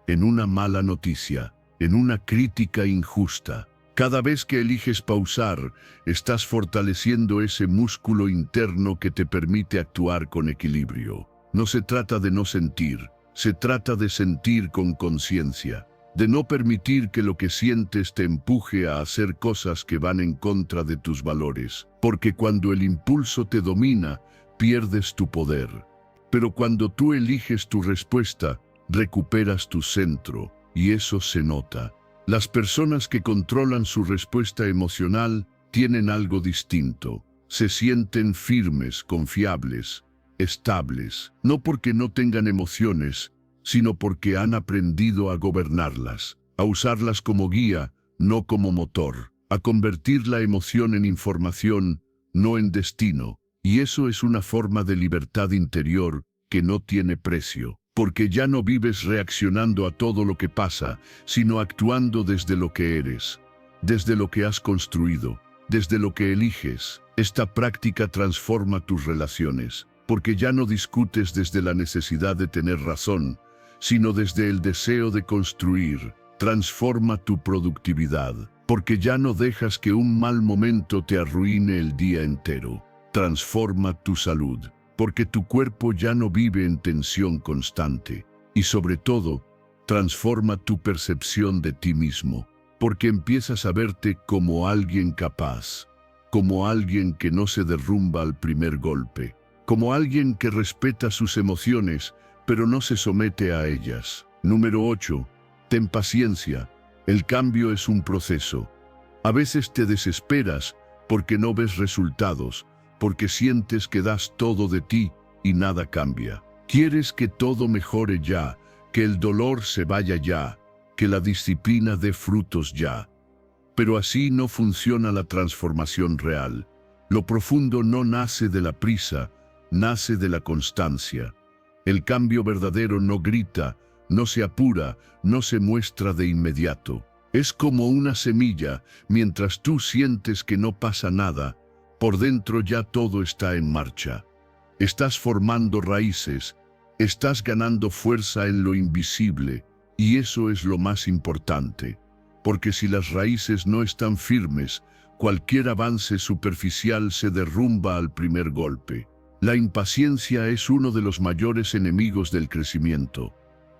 en una mala noticia, en una crítica injusta. Cada vez que eliges pausar, estás fortaleciendo ese músculo interno que te permite actuar con equilibrio. No se trata de no sentir, se trata de sentir con conciencia, de no permitir que lo que sientes te empuje a hacer cosas que van en contra de tus valores. Porque cuando el impulso te domina, pierdes tu poder. Pero cuando tú eliges tu respuesta, recuperas tu centro, y eso se nota. Las personas que controlan su respuesta emocional tienen algo distinto. Se sienten firmes, confiables, estables, no porque no tengan emociones, sino porque han aprendido a gobernarlas, a usarlas como guía, no como motor, a convertir la emoción en información, no en destino. Y eso es una forma de libertad interior que no tiene precio. Porque ya no vives reaccionando a todo lo que pasa, sino actuando desde lo que eres, desde lo que has construido, desde lo que eliges. Esta práctica transforma tus relaciones, porque ya no discutes desde la necesidad de tener razón, sino desde el deseo de construir. Transforma tu productividad, porque ya no dejas que un mal momento te arruine el día entero. Transforma tu salud, porque tu cuerpo ya no vive en tensión constante. Y sobre todo, transforma tu percepción de ti mismo, porque empiezas a verte como alguien capaz, como alguien que no se derrumba al primer golpe, como alguien que respeta sus emociones, pero no se somete a ellas. Número 8. Ten paciencia. El cambio es un proceso. A veces te desesperas porque no ves resultados, porque sientes que das todo de ti y nada cambia. Quieres que todo mejore ya, que el dolor se vaya ya, que la disciplina dé frutos ya. Pero así no funciona la transformación real. Lo profundo no nace de la prisa, nace de la constancia. El cambio verdadero no grita, no se apura, no se muestra de inmediato. Es como una semilla, mientras tú sientes que no pasa nada, por dentro ya todo está en marcha. Estás formando raíces, estás ganando fuerza en lo invisible, y eso es lo más importante, porque si las raíces no están firmes, cualquier avance superficial se derrumba al primer golpe. La impaciencia es uno de los mayores enemigos del crecimiento.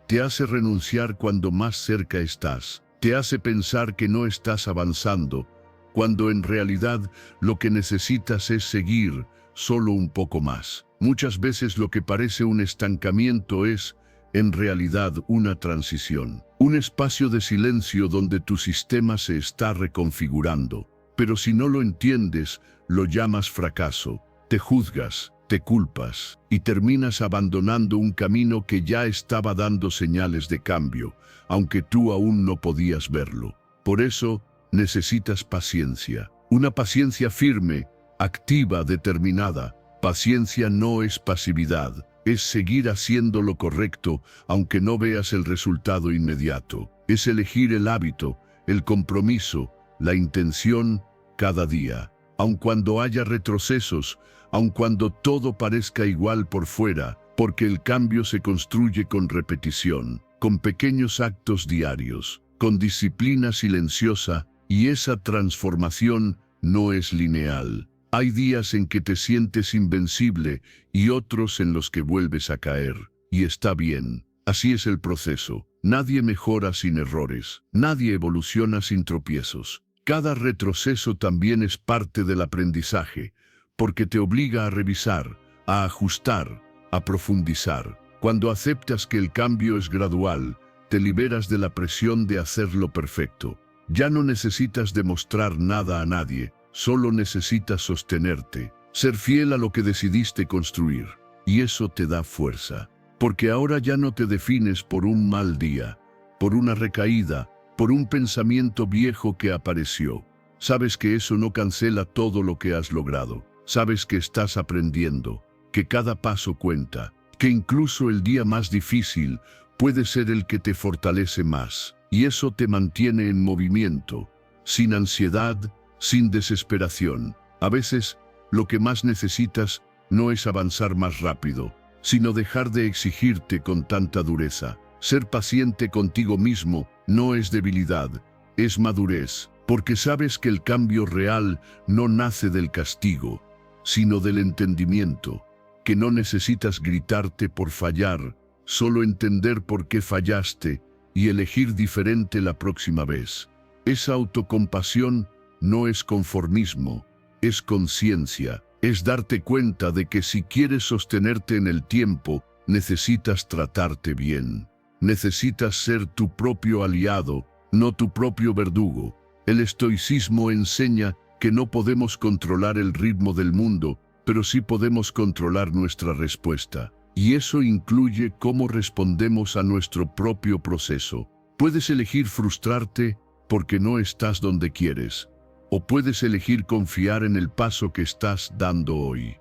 Te hace renunciar cuando más cerca estás. Te hace pensar que no estás avanzando, cuando en realidad lo que necesitas es seguir solo un poco más. Muchas veces lo que parece un estancamiento es, en realidad, una transición. Un espacio de silencio donde tu sistema se está reconfigurando. Pero si no lo entiendes, lo llamas fracaso. Te juzgas, te culpas y terminas abandonando un camino que ya estaba dando señales de cambio, aunque tú aún no podías verlo. Por eso necesitas paciencia. Una paciencia firme, activa, determinada. Paciencia no es pasividad, es seguir haciendo lo correcto aunque no veas el resultado inmediato. Es elegir el hábito, el compromiso, la intención cada día. Aun cuando haya retrocesos, aun cuando todo parezca igual por fuera, porque el cambio se construye con repetición, con pequeños actos diarios, con disciplina silenciosa, y esa transformación no es lineal. Hay días en que te sientes invencible y otros en los que vuelves a caer, y está bien. Así es el proceso. Nadie mejora sin errores, nadie evoluciona sin tropiezos. Cada retroceso también es parte del aprendizaje, porque te obliga a revisar, a ajustar, a profundizar. Cuando aceptas que el cambio es gradual, te liberas de la presión de hacerlo perfecto. Ya no necesitas demostrar nada a nadie, solo necesitas sostenerte, ser fiel a lo que decidiste construir. Y eso te da fuerza, porque ahora ya no te defines por un mal día, por una recaída, por un pensamiento viejo que apareció. Sabes que eso no cancela todo lo que has logrado. Sabes que estás aprendiendo, que cada paso cuenta, que incluso el día más difícil puede ser el que te fortalece más. Y eso te mantiene en movimiento, sin ansiedad, sin desesperación. A veces, lo que más necesitas no es avanzar más rápido, sino dejar de exigirte con tanta dureza. Ser paciente contigo mismo no es debilidad, es madurez, porque sabes que el cambio real no nace del castigo, sino del entendimiento, que no necesitas gritarte por fallar, solo entender por qué fallaste y elegir diferente la próxima vez. Esa autocompasión no es conformismo, es conciencia, es darte cuenta de que si quieres sostenerte en el tiempo, necesitas tratarte bien. Necesitas ser tu propio aliado, no tu propio verdugo. El estoicismo enseña que no podemos controlar el ritmo del mundo, pero sí podemos controlar nuestra respuesta. Y eso incluye cómo respondemos a nuestro propio proceso. Puedes elegir frustrarte porque no estás donde quieres, o puedes elegir confiar en el paso que estás dando hoy.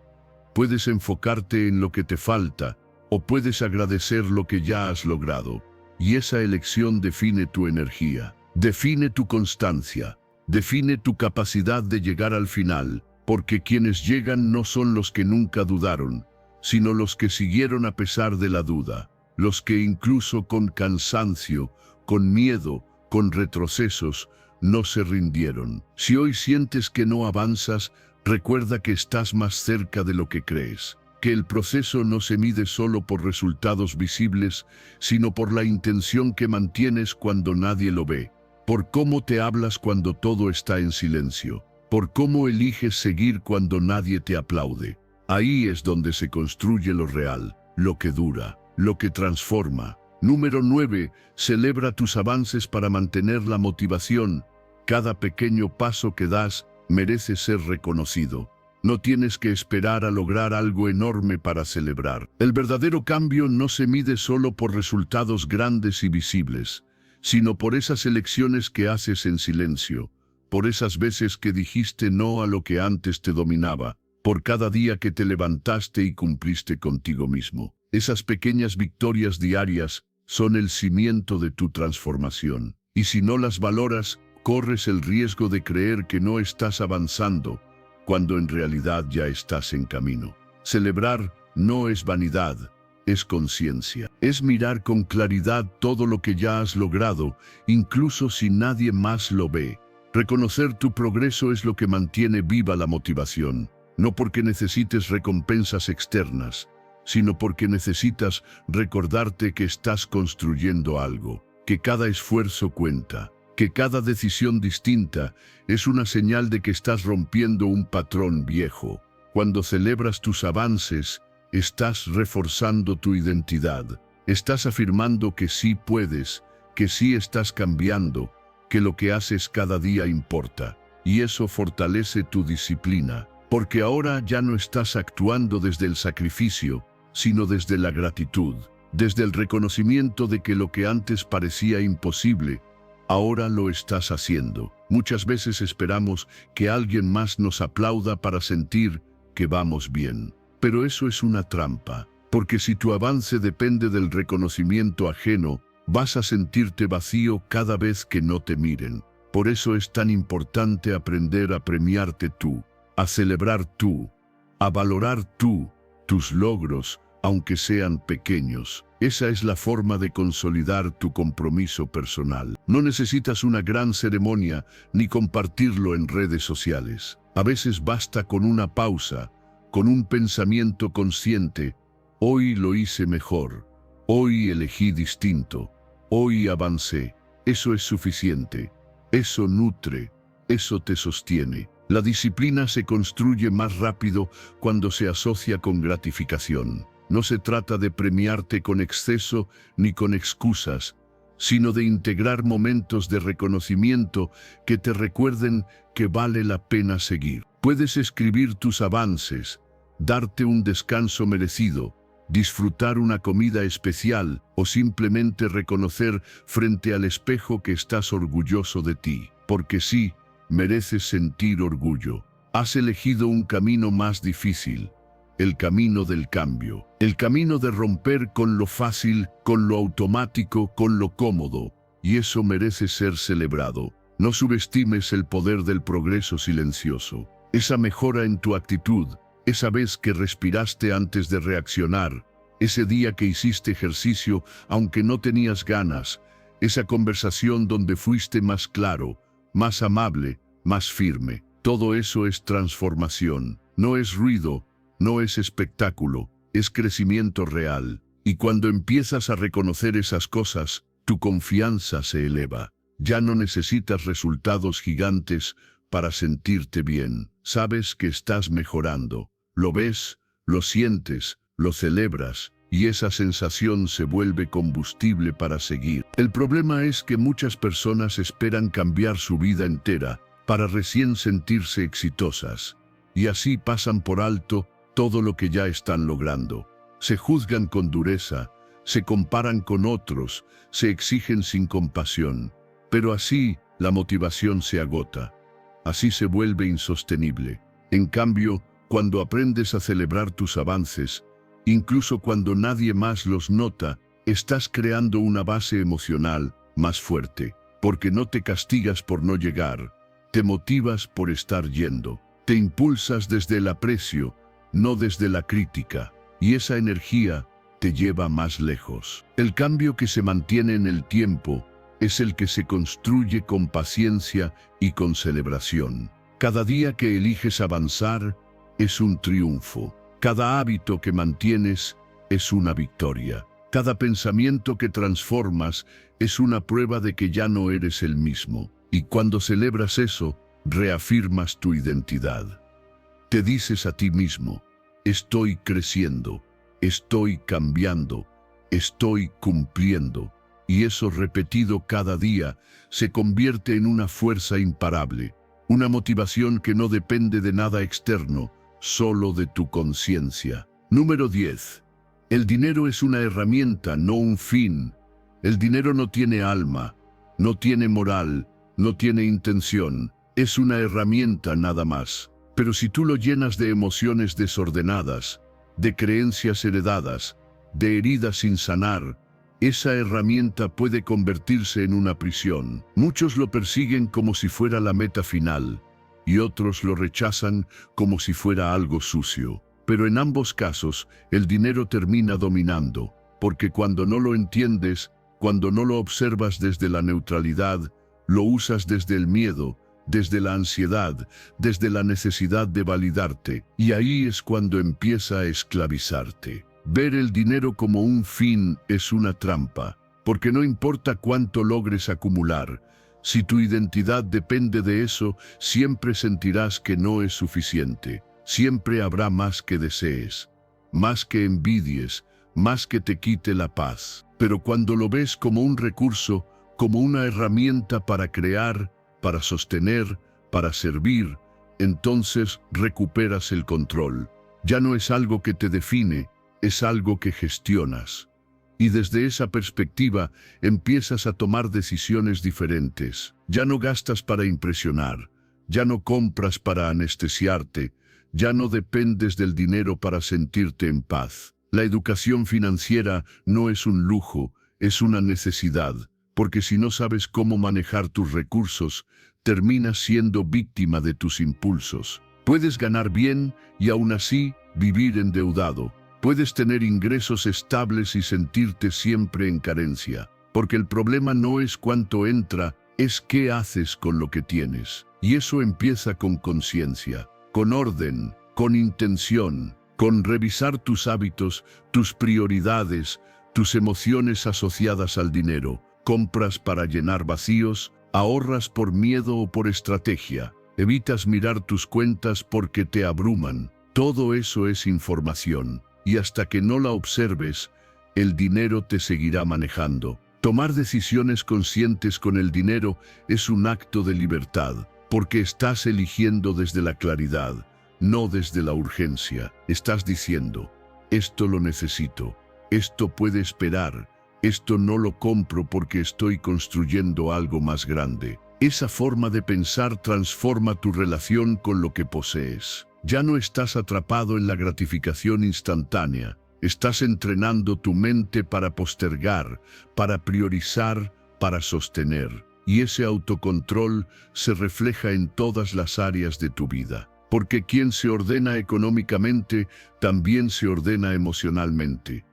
Puedes enfocarte en lo que te falta, o puedes agradecer lo que ya has logrado. Y esa elección define tu energía, define tu constancia, define tu capacidad de llegar al final, porque quienes llegan no son los que nunca dudaron, sino los que siguieron a pesar de la duda. los que incluso con cansancio, con miedo, con retrocesos, no se rindieron. Si hoy sientes que no avanzas, recuerda que estás más cerca de lo que crees, que el proceso no se mide solo por resultados visibles, sino por la intención que mantienes cuando nadie lo ve, por cómo te hablas cuando todo está en silencio, por cómo eliges seguir cuando nadie te aplaude. Ahí es donde se construye lo real, lo que dura, lo que transforma. Número 9. Celebra tus avances para mantener la motivación. Cada pequeño paso que das merece ser reconocido. No tienes que esperar a lograr algo enorme para celebrar. El verdadero cambio no se mide solo por resultados grandes y visibles, sino por esas elecciones que haces en silencio, por esas veces que dijiste no a lo que antes te dominaba, por cada día que te levantaste y cumpliste contigo mismo. Esas pequeñas victorias diarias son el cimiento de tu transformación. Y si no las valoras, corres el riesgo de creer que no estás avanzando, cuando en realidad ya estás en camino. Celebrar no es vanidad, es conciencia. Es mirar con claridad todo lo que ya has logrado, incluso si nadie más lo ve. Reconocer tu progreso es lo que mantiene viva la motivación, no porque necesites recompensas externas, sino porque necesitas recordarte que estás construyendo algo, que cada esfuerzo cuenta, que cada decisión distinta es una señal de que estás rompiendo un patrón viejo. Cuando celebras tus avances, estás reforzando tu identidad, estás afirmando que sí puedes, que sí estás cambiando, que lo que haces cada día importa, y eso fortalece tu disciplina, porque ahora ya no estás actuando desde el sacrificio, sino desde la gratitud, desde el reconocimiento de que lo que antes parecía imposible, ahora lo estás haciendo. Muchas veces esperamos que alguien más nos aplauda para sentir que vamos bien. Pero eso es una trampa, porque si tu avance depende del reconocimiento ajeno, vas a sentirte vacío cada vez que no te miren. Por eso es tan importante aprender a premiarte tú, a celebrar tú, a valorar tú, tus logros, aunque sean pequeños. Esa es la forma de consolidar tu compromiso personal. No necesitas una gran ceremonia ni compartirlo en redes sociales. A veces basta con una pausa, con un pensamiento consciente. Hoy lo hice mejor. Hoy elegí distinto. Hoy avancé. Eso es suficiente. Eso nutre. Eso te sostiene. La disciplina se construye más rápido cuando se asocia con gratificación. No se trata de premiarte con exceso ni con excusas, sino de integrar momentos de reconocimiento que te recuerden que vale la pena seguir. Puedes escribir tus avances, darte un descanso merecido, disfrutar una comida especial o simplemente reconocer frente al espejo que estás orgulloso de ti. Porque sí, mereces sentir orgullo. Has elegido un camino más difícil. El camino del cambio, el camino de romper con lo fácil, con lo automático, con lo cómodo, y eso merece ser celebrado. No subestimes el poder del progreso silencioso, esa mejora en tu actitud, esa vez que respiraste antes de reaccionar, ese día que hiciste ejercicio aunque no tenías ganas, esa conversación donde fuiste más claro, más amable, más firme. Todo eso es transformación, no es ruido, no es espectáculo, es crecimiento real. Y cuando empiezas a reconocer esas cosas, tu confianza se eleva. Ya no necesitas resultados gigantes para sentirte bien. Sabes que estás mejorando. Lo ves, lo sientes, lo celebras, y esa sensación se vuelve combustible para seguir. El problema es que muchas personas esperan cambiar su vida entera para recién sentirse exitosas, y así pasan por alto todo lo que ya están logrando. Se juzgan con dureza, se comparan con otros, se exigen sin compasión. Pero así la motivación se agota. Así se vuelve insostenible. En cambio, cuando aprendes a celebrar tus avances, incluso cuando nadie más los nota, estás creando una base emocional más fuerte. Porque no te castigas por no llegar, te motivas por estar yendo. Te impulsas desde el aprecio, no desde la crítica, y esa energía te lleva más lejos. El cambio que se mantiene en el tiempo es el que se construye con paciencia y con celebración. Cada día que eliges avanzar es un triunfo. Cada hábito que mantienes es una victoria. Cada pensamiento que transformas es una prueba de que ya no eres el mismo. Y cuando celebras eso, reafirmas tu identidad. Te dices a ti mismo, estoy creciendo, estoy cambiando, estoy cumpliendo. Y eso repetido cada día se convierte en una fuerza imparable, una motivación que no depende de nada externo, solo de tu conciencia. Número 10. El dinero es una herramienta, no un fin. El dinero no tiene alma, no tiene moral, no tiene intención. Es una herramienta nada más. Pero si tú lo llenas de emociones desordenadas, de creencias heredadas, de heridas sin sanar, esa herramienta puede convertirse en una prisión. Muchos lo persiguen como si fuera la meta final, y otros lo rechazan como si fuera algo sucio. Pero en ambos casos, el dinero termina dominando, porque cuando no lo entiendes, cuando no lo observas desde la neutralidad, lo usas desde el miedo, desde la ansiedad, desde la necesidad de validarte, y ahí es cuando empieza a esclavizarte. Ver el dinero como un fin es una trampa, porque no importa cuánto logres acumular, si tu identidad depende de eso, siempre sentirás que no es suficiente. Siempre habrá más que desees, más que envidies, más que te quite la paz. Pero cuando lo ves como un recurso, como una herramienta para crear, para sostener, para servir, entonces recuperas el control. Ya no es algo que te define, es algo que gestionas. Y desde esa perspectiva empiezas a tomar decisiones diferentes. Ya no gastas para impresionar, ya no compras para anestesiarte, ya no dependes del dinero para sentirte en paz. La educación financiera no es un lujo, es una necesidad, porque si no sabes cómo manejar tus recursos, terminas siendo víctima de tus impulsos. Puedes ganar bien y aún así vivir endeudado. Puedes tener ingresos estables y sentirte siempre en carencia, porque el problema no es cuánto entra, es qué haces con lo que tienes. Y eso empieza con conciencia, con orden, con intención, con revisar tus hábitos, tus prioridades, tus emociones asociadas al dinero. Compras para llenar vacíos, ahorras por miedo o por estrategia, evitas mirar tus cuentas porque te abruman. Todo eso es información. Y hasta que no la observes, el dinero te seguirá manejando. Tomar decisiones conscientes con el dinero es un acto de libertad, porque estás eligiendo desde la claridad, no desde la urgencia. Estás diciendo, esto lo necesito, esto puede esperar, esto no lo compro porque estoy construyendo algo más grande. Esa forma de pensar transforma tu relación con lo que posees. Ya no estás atrapado en la gratificación instantánea. Estás entrenando tu mente para postergar, para priorizar, para sostener. Y ese autocontrol se refleja en todas las áreas de tu vida. Porque quien se ordena económicamente, también se ordena emocionalmente.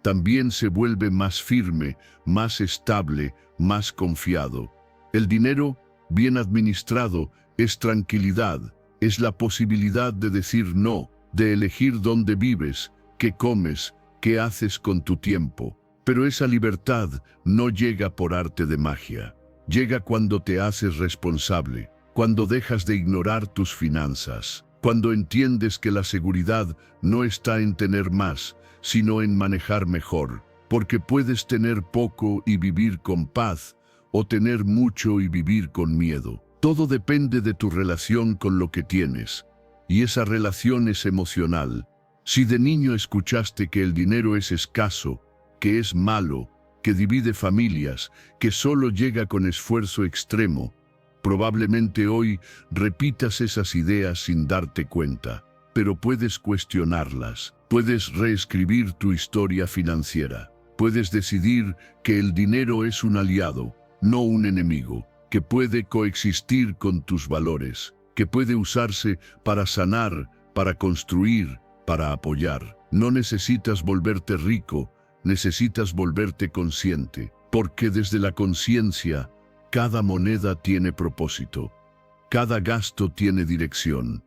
También se vuelve más firme, más estable, más confiado. El dinero, bien administrado, es tranquilidad. Es la posibilidad de decir no, de elegir dónde vives, qué comes, qué haces con tu tiempo. Pero esa libertad no llega por arte de magia. Llega cuando te haces responsable, cuando dejas de ignorar tus finanzas, cuando entiendes que la seguridad no está en tener más, sino en manejar mejor, porque puedes tener poco y vivir con paz, o tener mucho y vivir con miedo. Todo depende de tu relación con lo que tienes, y esa relación es emocional. Si de niño escuchaste que el dinero es escaso, que es malo, que divide familias, que solo llega con esfuerzo extremo, probablemente hoy repitas esas ideas sin darte cuenta, pero puedes cuestionarlas, puedes reescribir tu historia financiera, puedes decidir que el dinero es un aliado, no un enemigo, que puede coexistir con tus valores, que puede usarse para sanar, para construir, para apoyar. No necesitas volverte rico, necesitas volverte consciente, porque desde la conciencia, cada moneda tiene propósito, cada gasto tiene dirección,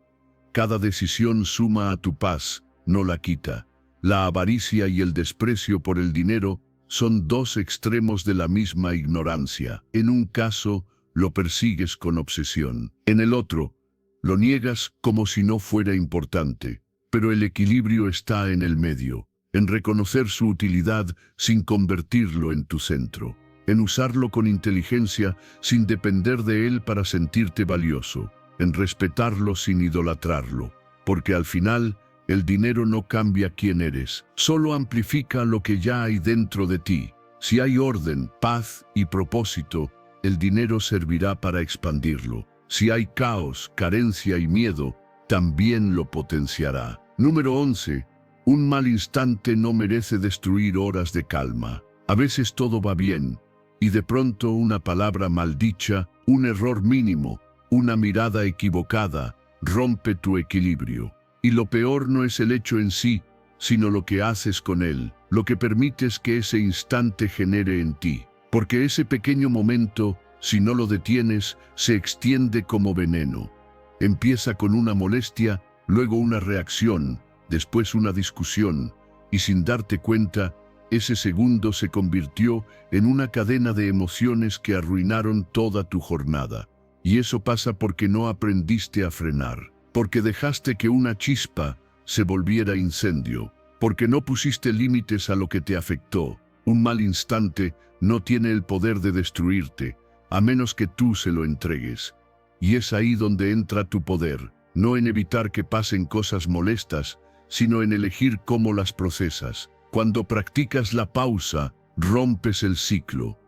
cada decisión suma a tu paz, no la quita. La avaricia y el desprecio por el dinero son dos extremos de la misma ignorancia. En un caso, lo persigues con obsesión. En el otro, lo niegas como si no fuera importante. Pero el equilibrio está en el medio, en reconocer su utilidad sin convertirlo en tu centro, en usarlo con inteligencia sin depender de él para sentirte valioso, en respetarlo sin idolatrarlo, porque al final, el dinero no cambia quién eres, solo amplifica lo que ya hay dentro de ti. Si hay orden, paz y propósito, el dinero servirá para expandirlo. Si hay caos, carencia y miedo, también lo potenciará. Número 11. Un mal instante no merece destruir horas de calma. A veces todo va bien, y de pronto una palabra maldicha, un error mínimo, una mirada equivocada, rompe tu equilibrio. Y lo peor no es el hecho en sí, sino lo que haces con él, lo que permites que ese instante genere en ti. Porque ese pequeño momento, si no lo detienes, se extiende como veneno. Empieza con una molestia, luego una reacción, después una discusión, y sin darte cuenta, ese segundo se convirtió en una cadena de emociones que arruinaron toda tu jornada. Y eso pasa porque no aprendiste a frenar. Porque dejaste que una chispa se volviera incendio, porque no pusiste límites a lo que te afectó. Un mal instante no tiene el poder de destruirte, a menos que tú se lo entregues. Y es ahí donde entra tu poder, no en evitar que pasen cosas molestas, sino en elegir cómo las procesas. Cuando practicas la pausa, rompes el ciclo.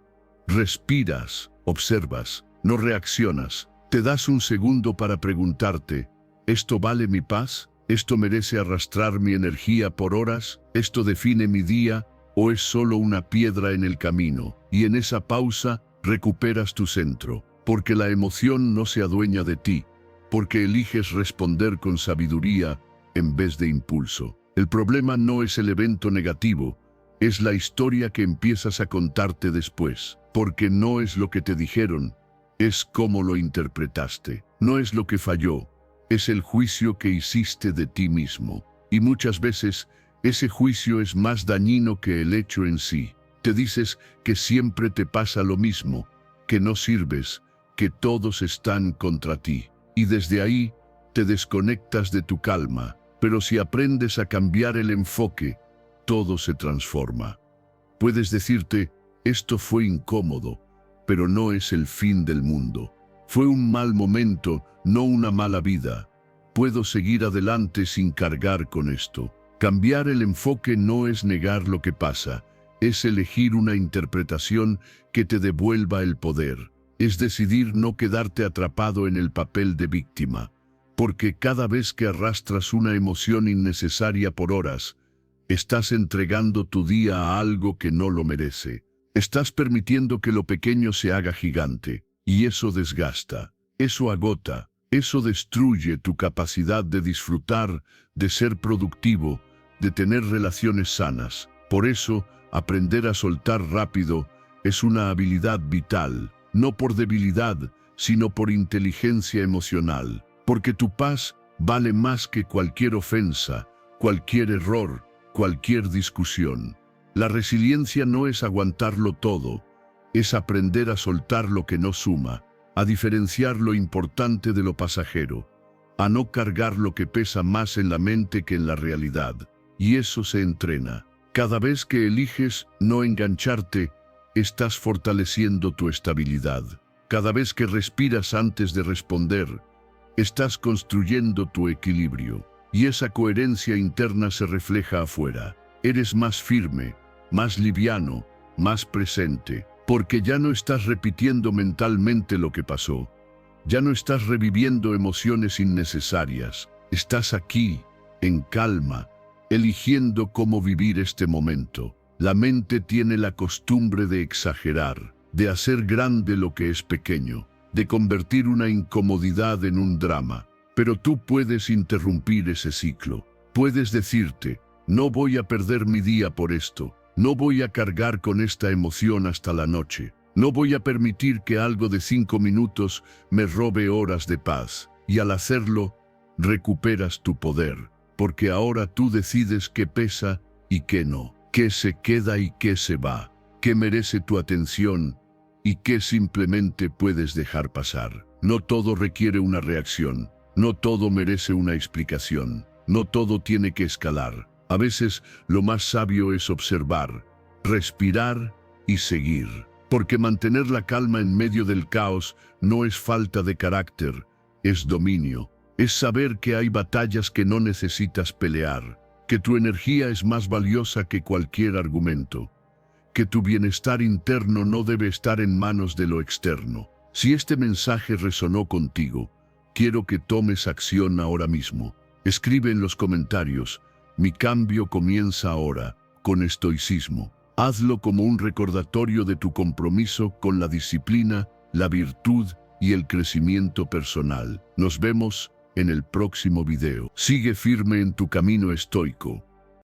Respiras, observas, no reaccionas. Te das un segundo para preguntarte, ¿esto vale mi paz? ¿Esto merece arrastrar mi energía por horas? ¿Esto define mi día? ¿O es solo una piedra en el camino? Y en esa pausa recuperas tu centro, porque la emoción no se adueña de ti, porque eliges responder con sabiduría en vez de impulso. El problema no es el evento negativo, es la historia que empiezas a contarte después, porque no es lo que te dijeron, es cómo lo interpretaste. No es lo que falló, es el juicio que hiciste de ti mismo. Y muchas veces, ese juicio es más dañino que el hecho en sí. Te dices que siempre te pasa lo mismo, que no sirves, que todos están contra ti. Y desde ahí, te desconectas de tu calma. Pero si aprendes a cambiar el enfoque, todo se transforma. Puedes decirte, esto fue incómodo, pero no es el fin del mundo. Fue un mal momento, no una mala vida. Puedo seguir adelante sin cargar con esto. Cambiar el enfoque no es negar lo que pasa, es elegir una interpretación que te devuelva el poder. Es decidir no quedarte atrapado en el papel de víctima. Porque cada vez que arrastras una emoción innecesaria por horas, estás entregando tu día a algo que no lo merece. Estás permitiendo que lo pequeño se haga gigante, y eso desgasta, eso agota, eso destruye tu capacidad de disfrutar, de ser productivo, de tener relaciones sanas. Por eso, aprender a soltar rápido es una habilidad vital, no por debilidad, sino por inteligencia emocional. Porque tu paz vale más que cualquier ofensa, cualquier error, cualquier discusión. La resiliencia no es aguantarlo todo, es aprender a soltar lo que no suma, a diferenciar lo importante de lo pasajero, a no cargar lo que pesa más en la mente que en la realidad. Y eso se entrena. Cada vez que eliges no engancharte, estás fortaleciendo tu estabilidad. Cada vez que respiras antes de responder, estás construyendo tu equilibrio. Y esa coherencia interna se refleja afuera. Eres más firme, más liviano, más presente, porque ya no estás repitiendo mentalmente lo que pasó. Ya no estás reviviendo emociones innecesarias. Estás aquí, en calma, eligiendo cómo vivir este momento. La mente tiene la costumbre de exagerar, de hacer grande lo que es pequeño, de convertir una incomodidad en un drama. Pero tú puedes interrumpir ese ciclo. Puedes decirte, no voy a perder mi día por esto. No voy a cargar con esta emoción hasta la noche. No voy a permitir que algo de 5 minutos me robe horas de paz. Y al hacerlo, recuperas tu poder, porque ahora tú decides qué pesa y qué no, qué se queda y qué se va, qué merece tu atención y qué simplemente puedes dejar pasar. No todo requiere una reacción, no todo merece una explicación, no todo tiene que escalar. A veces lo más sabio es observar, respirar y seguir, porque mantener la calma en medio del caos no es falta de carácter, es dominio. Es saber que hay batallas que no necesitas pelear, que tu energía es más valiosa que cualquier argumento, que tu bienestar interno no debe estar en manos de lo externo. Si este mensaje resonó contigo, quiero que tomes acción ahora mismo. Escribe en los comentarios: mi cambio comienza ahora, con estoicismo. Hazlo como un recordatorio de tu compromiso con la disciplina, la virtud y el crecimiento personal. Nos vemos en el próximo video. Sigue firme en tu camino estoico.